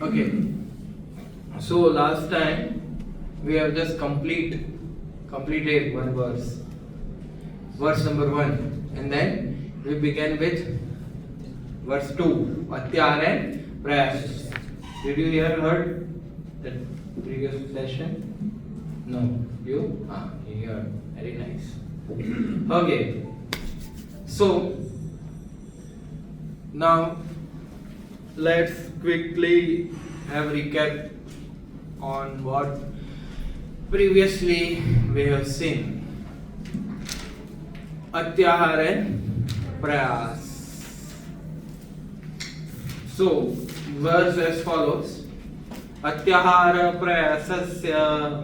Okay. So last time we have just completed one verse. Verse number 1. And then we began with verse 2. Atyahara and Prayas. Did you heard the previous session? No. You? You heard. Very nice. Okay. So now let's quickly have recap on what previously we have seen. Atyahara and Prayas. So verse as follows. Atyahara Prayasasya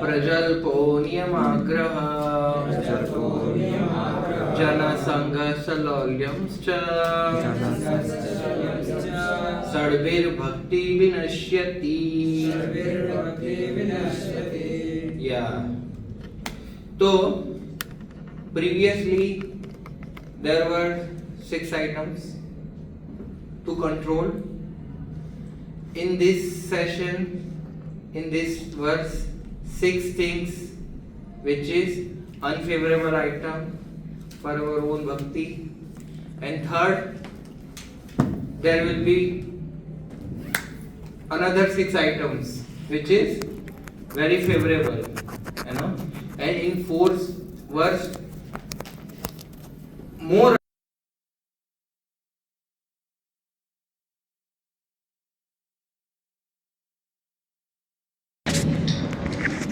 Prajalpo Niyamagraha Janasanga Salolyamscha Sarvir Bhakti Vinashyati. Yeah. So previously there were 6 items to control. In this session, in this verse, 6 things which is unfavorable item for our own bhakti. And third, there will be another 6 items which is very favorable, and in 4th verse more.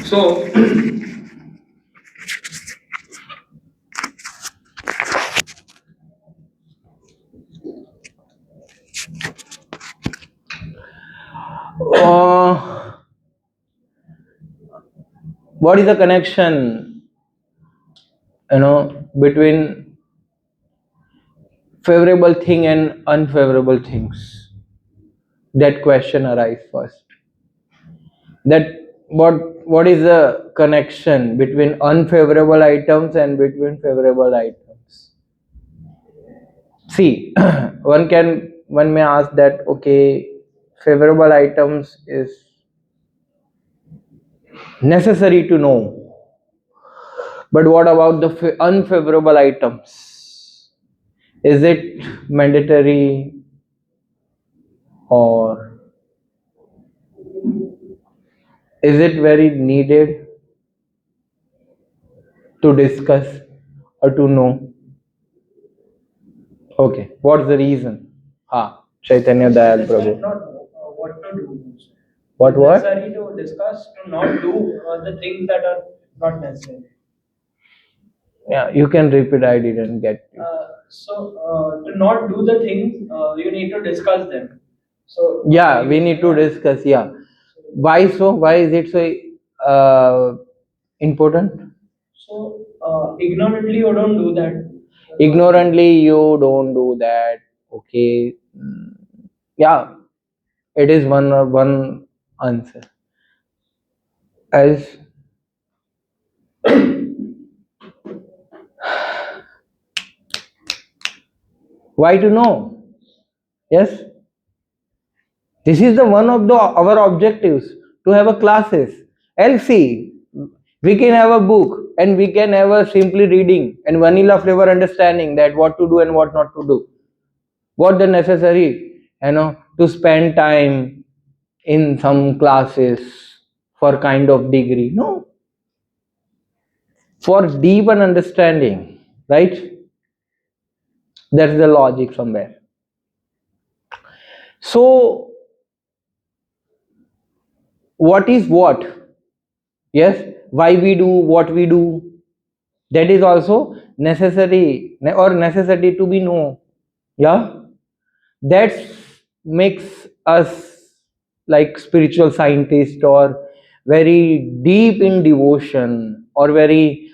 So what is the connection, between favorable thing and unfavorable things? That question arises first. That what is the connection between unfavorable items and between favorable items? See, one may ask that, okay, favorable items is necessary to know, but what about the unfavorable items? Is it mandatory, or is it very needed to discuss or to know? Okay, what's the reason? Chaitanya Dayal Prabhu. Not what to do. What? Necessary to discuss, to not do the things that are not necessary. Yeah, you can repeat. I didn't get you. So to not do the things, you need to discuss them. So yeah, we need to discuss. Yeah, why so? Why is it so important? So ignorantly you don't do that. Ignorantly you don't do that. Okay. Yeah, it is one answer. As why to know? Yes, this is the one of our objectives, to have a classes. LC, we can have a book and we can have a simply reading and vanilla flavor understanding that what to do and what not to do. What the necessary, to spend time in some classes for kind of degree? No, for deep and understanding, right? That's the logic somewhere. So what is what? Yes, why we do what we do, that is also necessary or necessity to be known. Yeah, that makes us like spiritual scientists, or very deep in devotion, or very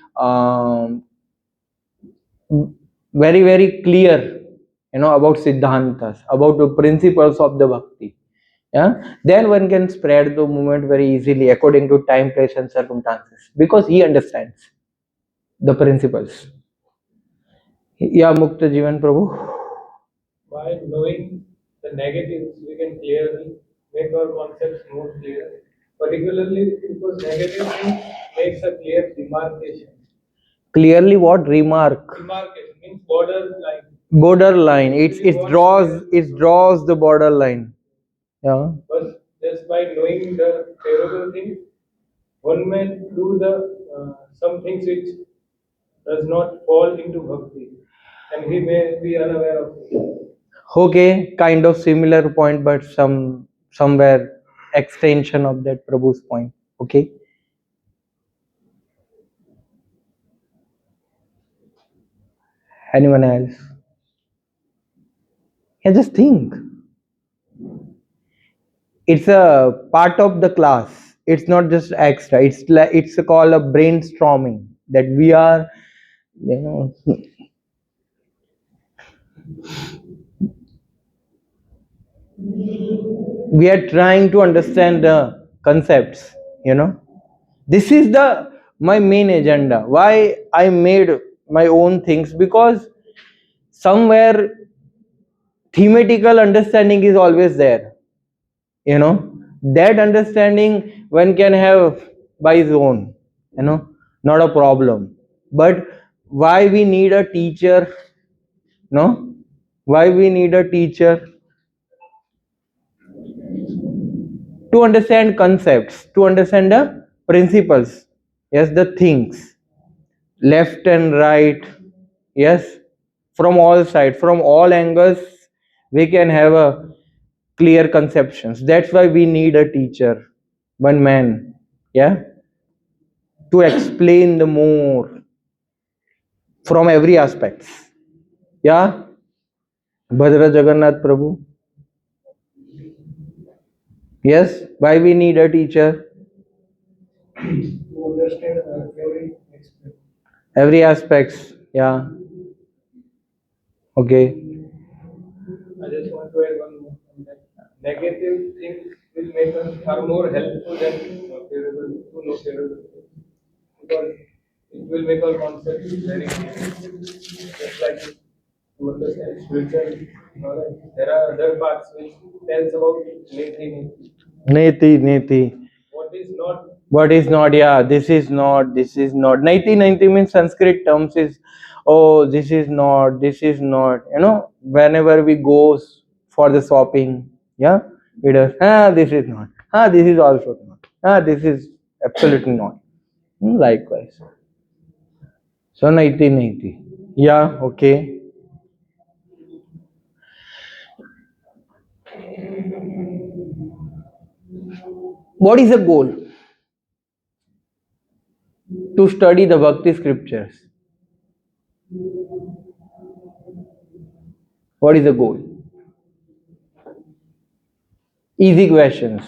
very clear, about siddhantas, about the principles of the bhakti. Yeah, then one can spread the movement very easily according to time, place and circumstances, because he understands the principles. Yeah, Mukta Jivan Prabhu. Why by knowing the negatives, we can clearly make our concepts more clear. Particularly because negative things makes a clear demarcation. Clearly what? Remark. Demarcation means border line. Borderline. It draws the borderline. Yeah. But just by knowing the favorable things, one may do the some things which does not fall into bhakti, and he may be unaware of it. Okay, kind of similar point, but somewhere extension of that Prabhu's point. Okay. Anyone else? Yeah, just think. It's a part of the class. It's not just extra. It's called a brainstorming that we are, you know, we are trying to understand the concepts. You know, this is the my main agenda. Why I made my own things, because somewhere thematical understanding is always there. You know, that understanding one can have by his own. You know, not a problem. But why we need a teacher? No, why we need a teacher? To understand concepts, to understand the principles. Yes, the things, left and right. Yes, from all sides, from all angles, we can have a clear conceptions. That's why we need a teacher, one man. Yeah, to explain the more from every aspects. Yeah, Bhadra Jagannath Prabhu. Yes, why we need a teacher? To understand every aspect. Every aspects. Yeah. Okay. I just want to add one more thing, that negative things will make us far more helpful than favorable to know favorable things. Because it will make our concepts very clear. Just like to understand spiritual knowledge, there are other parts which tells about neti. Neti. What is not. What is not? Yeah, this is not. This is not. 90 means Sanskrit terms is, oh, this is not. This is not. You know, whenever we go for the shopping, yeah, we do. This is not. This is also not. This is absolutely not. Likewise. So 90. Yeah. Okay. What is the goal? To study the Bhakti scriptures. What is the goal? Easy questions.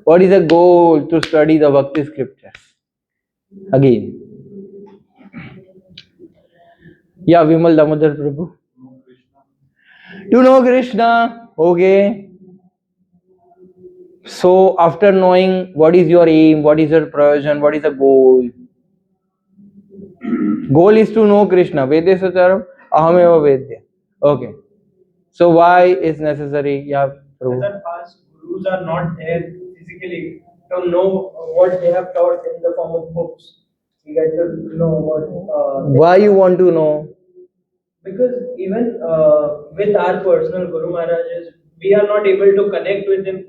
What is the goal to study the Bhakti scriptures? Again. Yeah, Vimal Damodar Prabhu. To know Krishna. Okay. So after knowing what is your aim, what is your prayojan, what is the goal? Goal is to know Krishna. Vedesacharam ahameva vedya. Okay. So why is necessary? Yeah, Prabhu. As our past gurus are not there physically to know what they have taught in the form of books. We get to know what. Why you want to know? Because even with our personal Guru Maharajas, we are not able to connect with him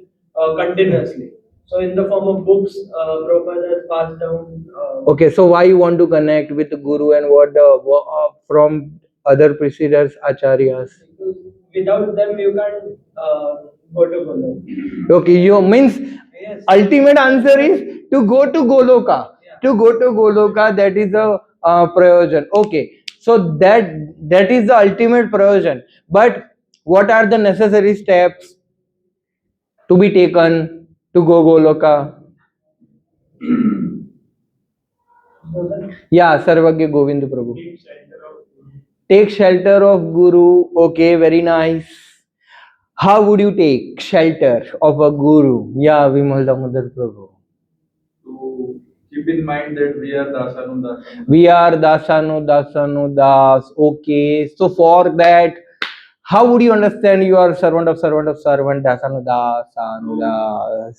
continuously. So in the form of books, Prabhupada has passed down. Okay, so why you want to connect with the Guru and from other preceders, acharyas? Because without them, you can't go to Guru. Okay, you means Yes. ultimate answer is to go to Goloka. Yeah. To go to Goloka, that is the prayojan. Okay, so that is the ultimate prayojan. But what are the necessary steps to be taken to go Goloka? Yeah, Sarvagya Govind Prabhu. Take shelter of Guru. Okay, very nice. How would you take shelter of a Guru? Yeah, Vimal Damodar Prabhu. To keep in mind that we are Dasanu Das. We are Dasanu Das. Okay, so for that, How would you understand you are servant of servant of servant, dasanudas, anudas?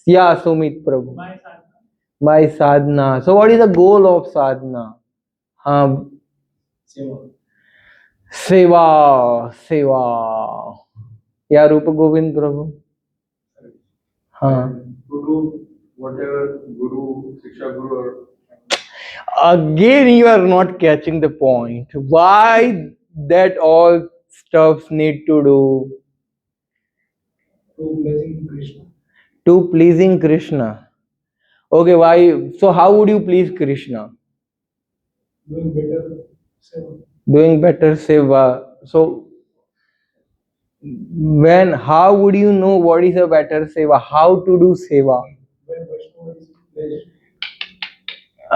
Yeah, Sumit Prabhu. My sadhana. So what is the goal of sadhana? Um, Seva, seva. Yeah, Rupa Govind Prabhu. To do whatever Guru, Shiksha Guru or Again, you are not catching the point. Why that all stuffs need to do To blessing Krishna. to pleasing Krishna? Okay, why? So how would you please Krishna? Doing better. So Doing better seva. So how would you know what is a better seva? How to do seva? when Vaishnava is blessed.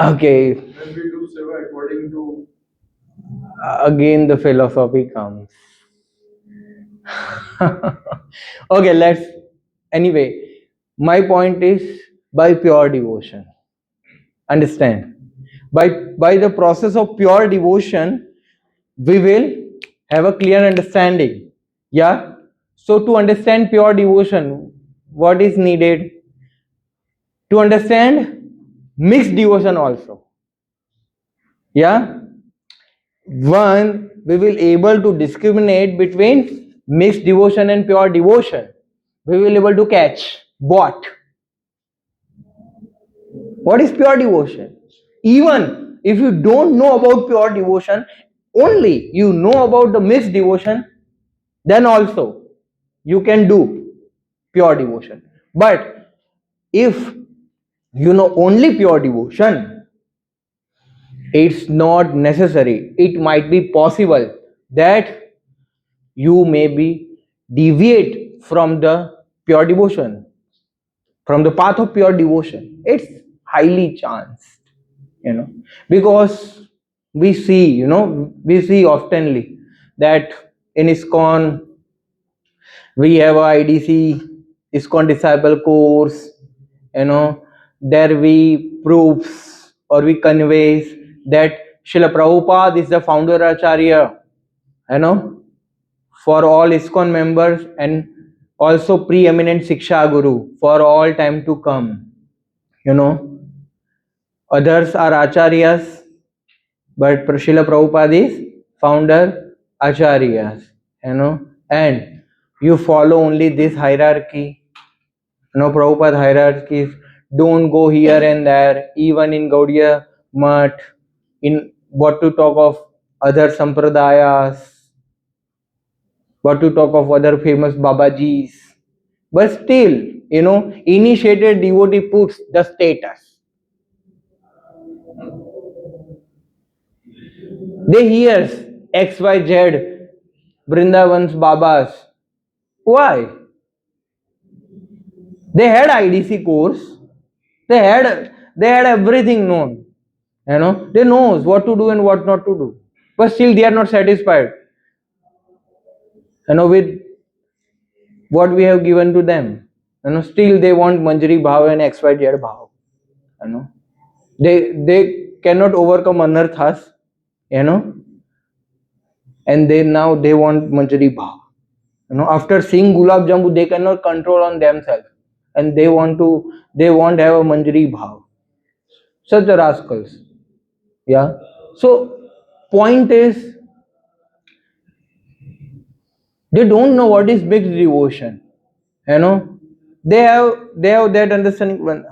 Okay, when we do seva according to again the philosophy comes. Okay, anyway, my point is by pure devotion. Understand? By the process of pure devotion, we will have a clear understanding. Yeah? So to understand pure devotion, what is needed? To understand mixed devotion also. Yeah? One, we will able to discriminate between mixed devotion and pure devotion. We will able to catch what is pure devotion. Even if you don't know about pure devotion, only you know about the mixed devotion, then also you can do pure devotion. But if you know only pure devotion, it's not necessary. It might be possible that you may be deviate from the pure devotion, from the path of pure devotion. It's highly chanced, because we see oftenly that in ISKCON we have a IDC, ISKCON disciple course, there we proves or we conveys that Srila Prabhupada is the founder Acharya, for all ISKCON members, and also preeminent Siksha Guru for all time to come. Others are Acharyas, but Srila Prabhupada is founder Acharyas, and you follow only this hierarchy. Prabhupada hierarchies. Don't go here and there, even in Gaudiya Math, in what to talk of other sampradayas, what to talk of other famous Babajis. But still, initiated devotee puts the status. They hears XYZ Vrindavan's Babas. Why? They had IDC course. They had everything known. They knows what to do and what not to do. But still they are not satisfied. With what we have given to them. Still they want Manjari Bhav and XYZ Bhav. They cannot overcome anarthas, and they want Manjari Bhav. After seeing Gulab Jambu, they cannot control on themselves, and they want to have a Manjari Bhav. Such the rascals. Yeah. So point is, they don't know what is mixed devotion. They have that understanding.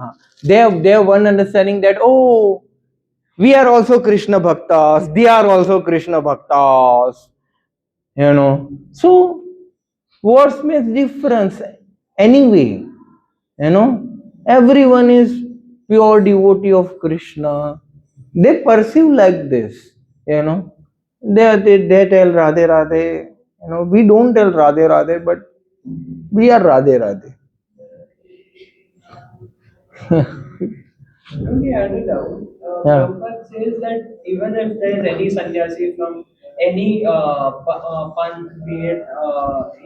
They have one understanding that, oh, we are also Krishna bhaktas, they are also Krishna bhaktas. So what's makes difference anyway? Everyone is pure devotee of Krishna. They perceive like this. They tell Radhe Radhe. We don't tell Radhe Radhe, but we are Radhe Radhe. Only added out. Yeah. Prabhupada says that even if there is any sannyasi from any panth, be it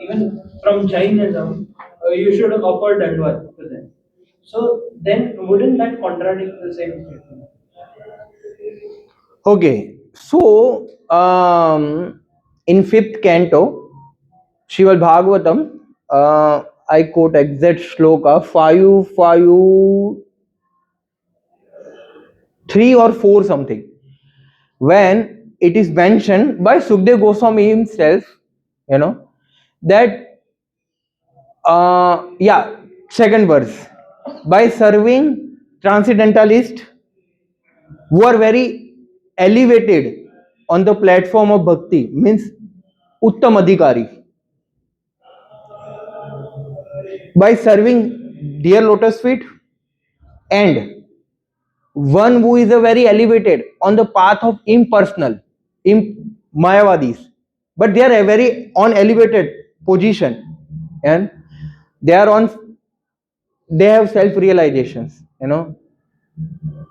even from Jainism, you should offer dandvat to them. So then, wouldn't that contradict the same statement? Okay. So in fifth canto, Srimad Bhagavatam, I quote exact shloka 553 or 4 something, when it is mentioned by Sukdev Goswami himself, that second verse, by serving transcendentalists who are very elevated on the platform of bhakti, means Uttam Adhikari, by serving dear lotus feet, and one who is a very elevated on the path of impersonal, Mayavadis, but they are a very on elevated position, and they are on, they have self realizations,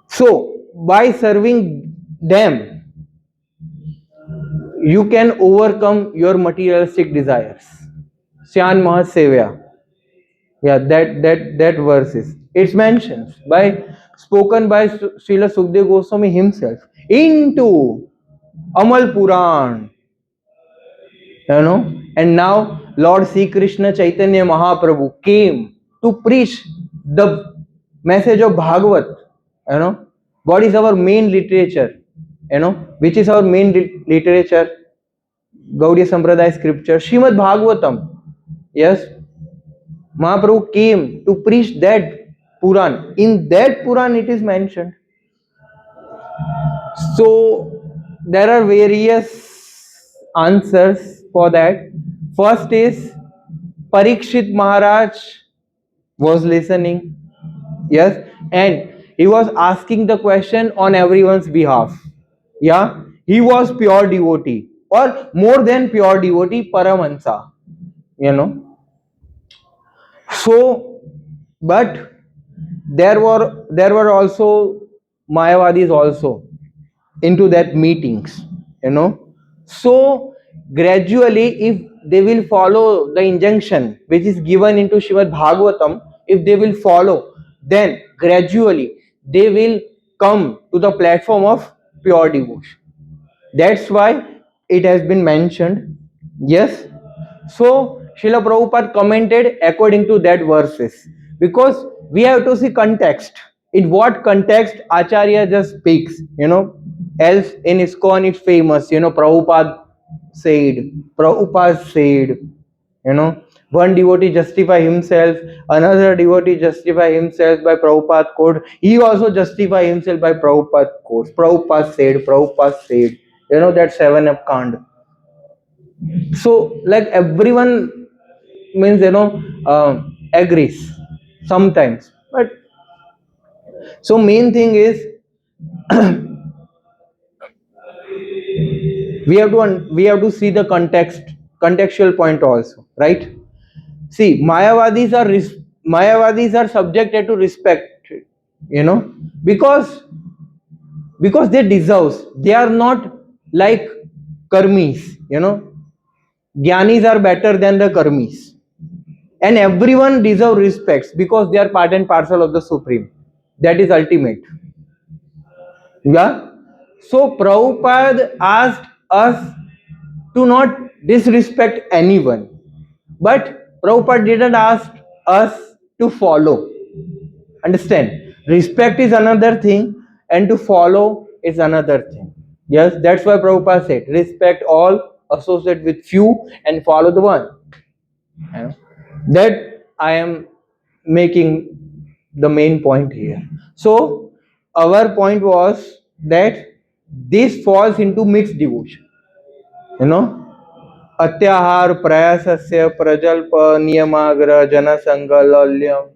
so by serving them you can overcome your materialistic desires. Syan Mahasevya. Yeah, that verse is, it's mentioned by, spoken by Srila Sukdev Goswami himself into Amal Puran, and now Lord Sri Krishna Chaitanya Mahaprabhu came to preach the message of Bhagavat. What is our main literature? Which is our main literature? Gaudiya Sampradaya scripture, Srimad Bhagavatam. Yes, Mahaprabhu came to preach that Puran. In that Puran it is mentioned. So there are various answers for that. First is, Parikshit Maharaj was listening. Yes, and he was asking the question on everyone's behalf. Yeah, he was pure devotee, or more than pure devotee, Paramahansa. You know. So, but there were also Mayavadis also into that meetings, So gradually, if they will follow the injunction which is given into Srimad Bhagavatam, if they will follow, then gradually they will come to the platform of pure devotion. That's why it has been mentioned. Yes. So Srila Prabhupada commented according to that verses, because we have to see context. In what context Acharya just speaks, Else in ISKCON it's famous, Prabhupada said, one devotee justify himself, another devotee justify himself by Prabhupada quote, he also justify himself by Prabhupada quotes. Prabhupada said, that 7 up kand. So like everyone means, agrees sometimes, but so main thing is, we have to see the contextual point also, right? See, Mayavadis are subjected to respect, you know, because they deserve. They are not like karmis, Jnanis are better than the karmis, and everyone deserve respects because they are part and parcel of the Supreme. That is ultimate. Yeah. So Prabhupada asked us to not disrespect anyone, but Prabhupada didn't ask us to follow. Understand? Respect is another thing, and to follow is another thing. Yes, that's why Prabhupada said, respect all, associate with few, and follow the one. That I am making the main point here. So our point was that this falls into mixed devotion. Atyahāra prayasasya prajalpa niyamagra janasanga lalyam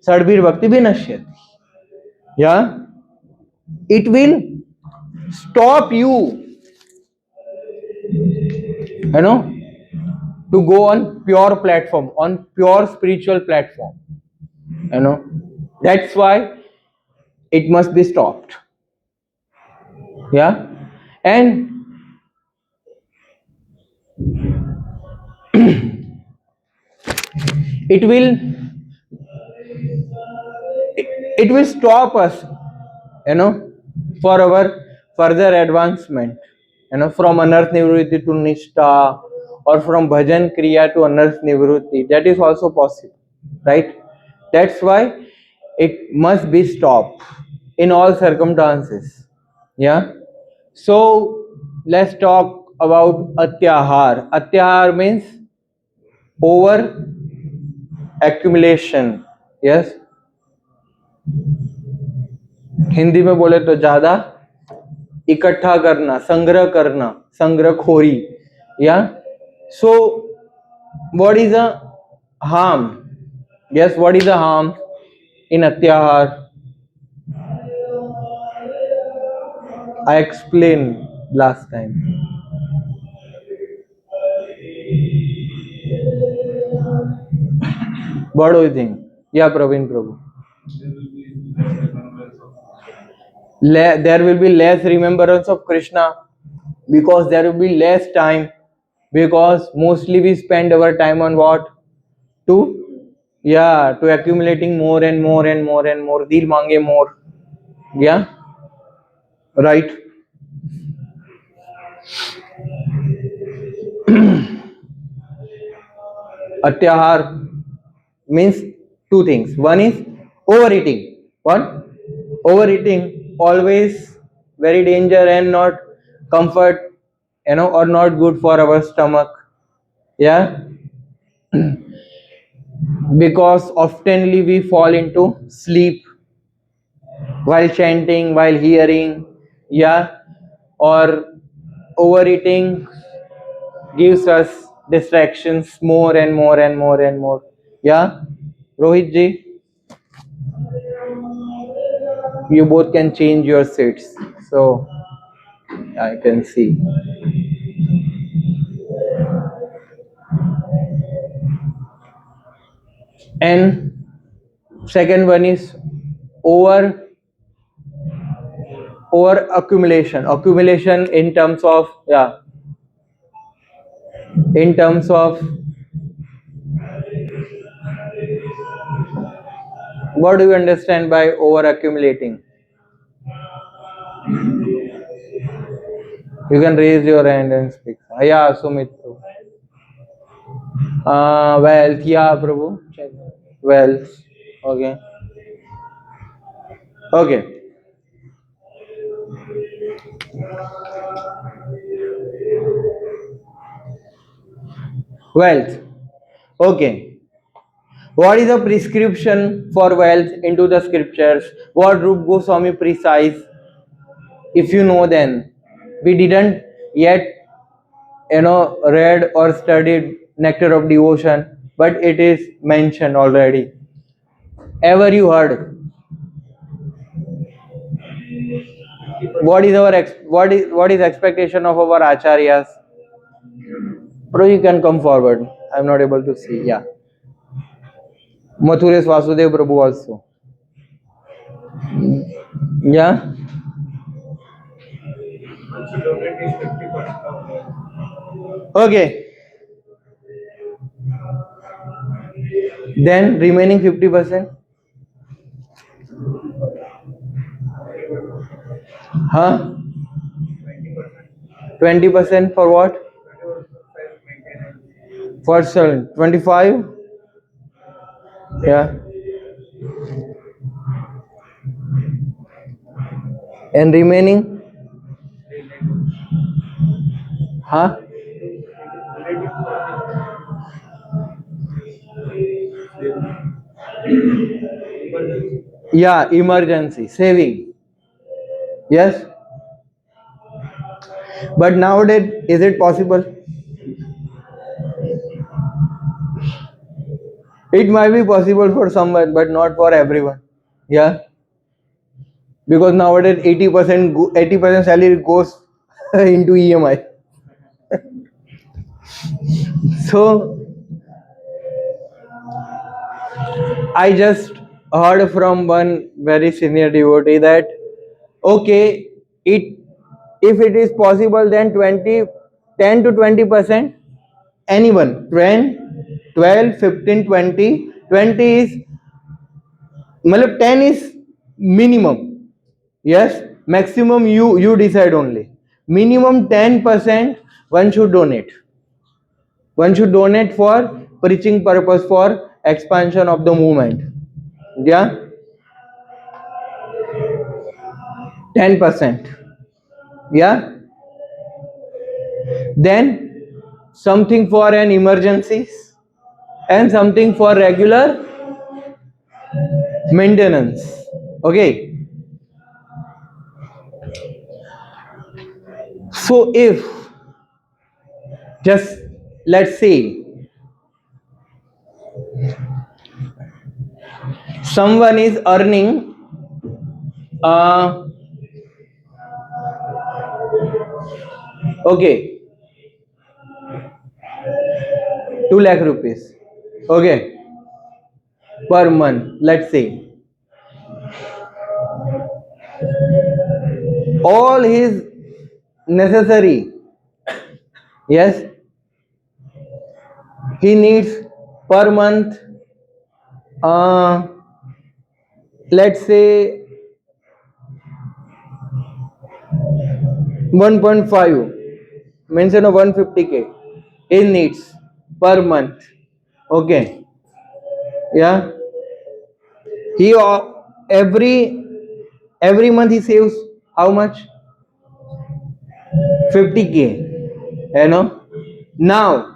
sadbhir bhakti vinashyati. Yeah, it will stop you, to go on pure platform, on pure spiritual platform. That's why it must be stopped. Yeah, and it will it will stop us, for our further advancement, from anarth nivritti to nishtha, or from bhajan kriya to anas nivrutti. That is also possible, right? That's why it must be stopped in all circumstances. Yeah. So let's talk about Atyahāra. Atyahāra means over accumulation. Yes. Hindi में बोले तो ज्यादा इकट्ठा करना, संग्रह करना, संग्रहखोरी. Yeah. So what is a harm? Yes, what is the harm in Atyahāra? I explained last time. What do you think? Yeah, Praveen Prabhu. There will be less remembrance of Krishna because there will be less time, because mostly we spend our time on what? To accumulating more and more and more and more. Dil mange more. Yeah, right. Atyahāra means two things. One is overeating. What? Overeating always very danger and not comfort, or not good for our stomach. Yeah, because oftenly we fall into sleep while chanting, while hearing. Yeah, or overeating gives us distractions more and more and more and more. Yeah, Rohit ji, you both can change your seats, so I can see. And second one is over accumulation. Accumulation in terms of, in terms of, what do you understand by over accumulating? You can raise your hand and speak. Yeah, Sumit. Wealth. Yeah, Prabhu. Wealth. Okay. Okay. Wealth. Okay. What is the prescription for wealth into the scriptures? What Rupa Goswami precise? If you know, then we didn't yet read or studied Nectar of Devotion, but it is mentioned already. Ever you heard? What is our what is expectation of our acharyas? Bro, you can come forward. I'm not able to see. Yeah. Mathuresh Vasudev Prabhu also. Yeah. Okay. Then remaining 50%. Huh? 20% for what? For 25. Yeah. And remaining? Huh? Yeah, emergency, saving. Yes. But nowadays, is it possible? It might be possible for someone, but not for everyone. Yeah. Because nowadays 80% salary goes into EMI. So I just heard from one very senior devotee that okay, it if it is possible, then 10 to 20%, anyone, 10, 12, 15, 20, 20 is, 10 is minimum. Yes, maximum you decide only. Minimum 10% one should donate. One should donate for preaching purpose, for expansion of the movement. Yeah, 10%. Yeah, then something for an emergencies and something for regular maintenance. Okay, so if just let's say someone is earning okay 2 lakh rupees, okay, per month, let's say, all his necessary, yes, he needs per month, uh, let's say 1.5, means 150k he needs per month. Okay, yeah, he every month he saves how much? 50k, now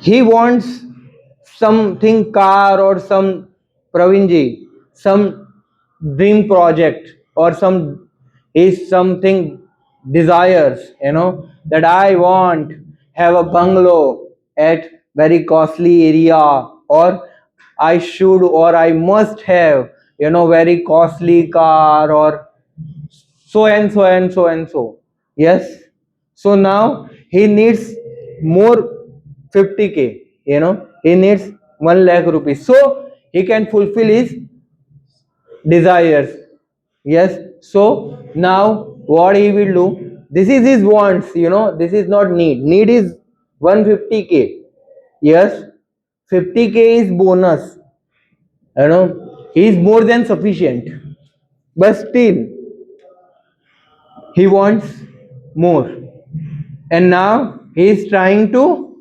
he wants something car or some Pravinji, some dream project or some is something desires, that I want have a bungalow at very costly area, or I should or I must have very costly car, or so and so and so and so. Yes. So now he needs more 50k, he needs 1 lakh rupees. So he can fulfill his desires. Yes. So now what he will do? This is his wants, this is not need. Need is 150k. Yes. 50k is bonus. He is more than sufficient. But still he wants more, and now he is trying to,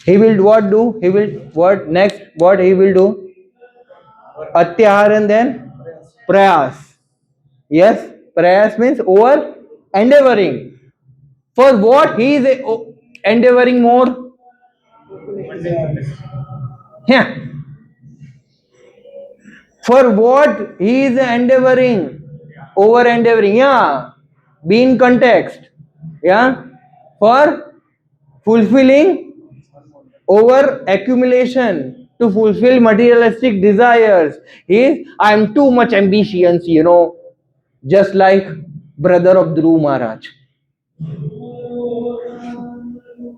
he will what do, he will what next, what he will do? Atyahara and then Prayas. Yes, Prayas means over endeavoring. For what he is endeavoring more? Yeah, for what he is endeavoring, over endeavoring, yeah, be in context, yeah, for fulfilling over accumulation, to fulfill materialistic desires. I am too much ambitious, just like brother of Dhruv Maharaj.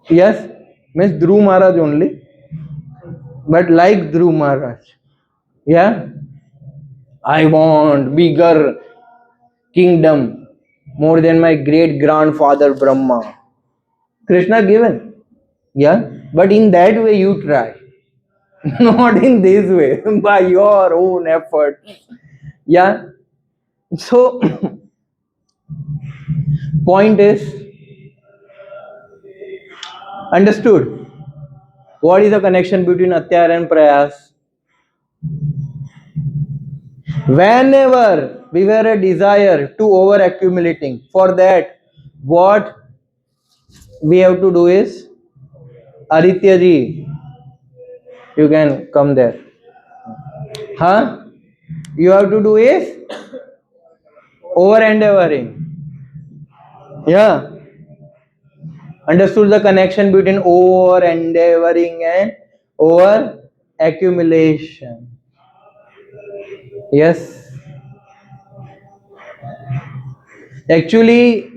Yes, means Dhruv Maharaj only, but like Dhruv Maharaj. Yeah, I want bigger kingdom more than my great grandfather Brahma. Krishna given. Yeah, but in that way you try. Not in this way, by your own effort. Yeah. So point is understood. What is the connection between Atyahara and Prayas? Whenever we were a desire to over accumulating, for that what we have to do is, Aditya ji, you can come there. Huh? You have to do is over endeavoring. Yeah. Understood the connection between over endeavoring and over accumulation. Yes. Actually,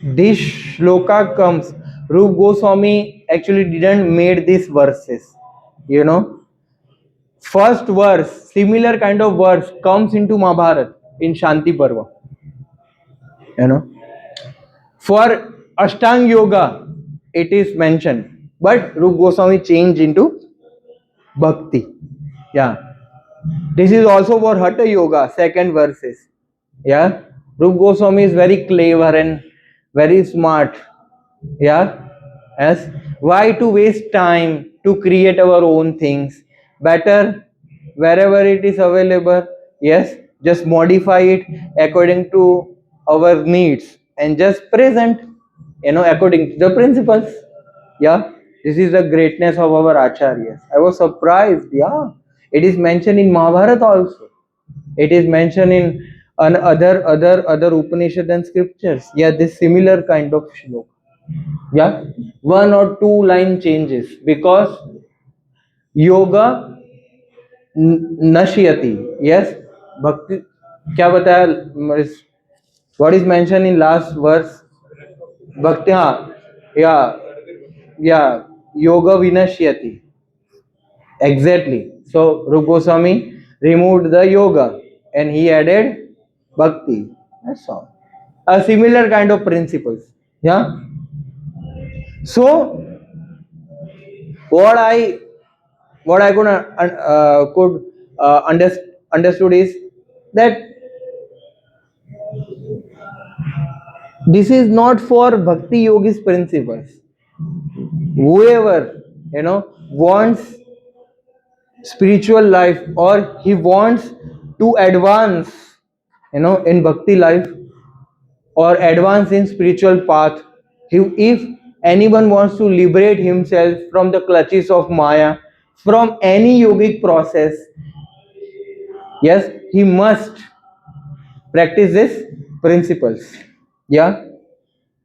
this shloka comes, Rupa Goswami actually didn't made these verses. First verse, similar kind of verse comes into Mahabharata in Shanti Parva. For Ashtanga Yoga, it is mentioned, but Rupa Goswami changed into Bhakti. Yeah. This is also for Hatha Yoga, second verses. Yeah. Rupa Goswami is very clever and very smart. Yeah. Yes. Why to waste time to create our own things? Better wherever it is available. Yes. Just modify it according to our needs and just present, according to the principles. Yeah. This is the greatness of our acharyas. I was surprised. Yeah. It is mentioned in Mahabharata also. It is mentioned in other Upanishad and scriptures. Yeah, this similar kind of shlok. Yeah, one or two line changes because yoga नश्यति. Yes, भक्ति क्या बताया? What is mentioned in last verse? भक्ति, हाँ, या yoga vinashyati. Exactly. So Rupa Goswami removed the yoga and he added bhakti. That's all. A similar kind of principles. Yeah. So what I could understood is that this is not for bhakti yogis principles. Whoever wants spiritual life or he wants to advance in bhakti life or advance in spiritual path, if anyone wants to liberate himself from the clutches of maya, from any yogic process, yes, he must practice these principles. Yeah.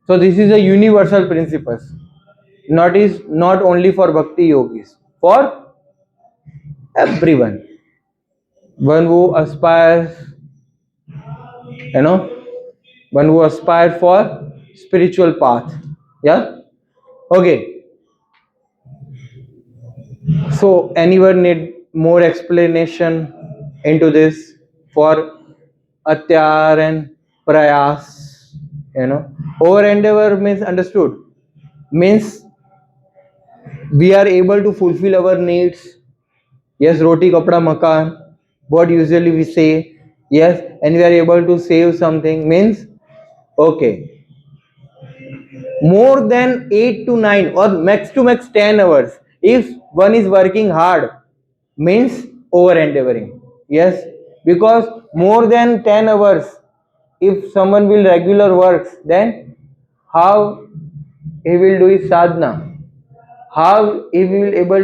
So this is a universal principles, not only for bhakti yogis, for everyone, one who aspires, you know one who aspire for spiritual path. Yeah. Okay. So anyone need more explanation into this for Atyahara and Prayas? Over endeavor means understood. Means we are able to fulfill our needs. Yes, roti, kapda, makan. What usually we say. Yes, and we are able to save something. Means okay. More than 8 to 9 or max to max 10 hours. If one is working hard, means over endeavoring. Yes, because more than 10 hours, if someone will regular works, then how he will do his sadhana, how he will able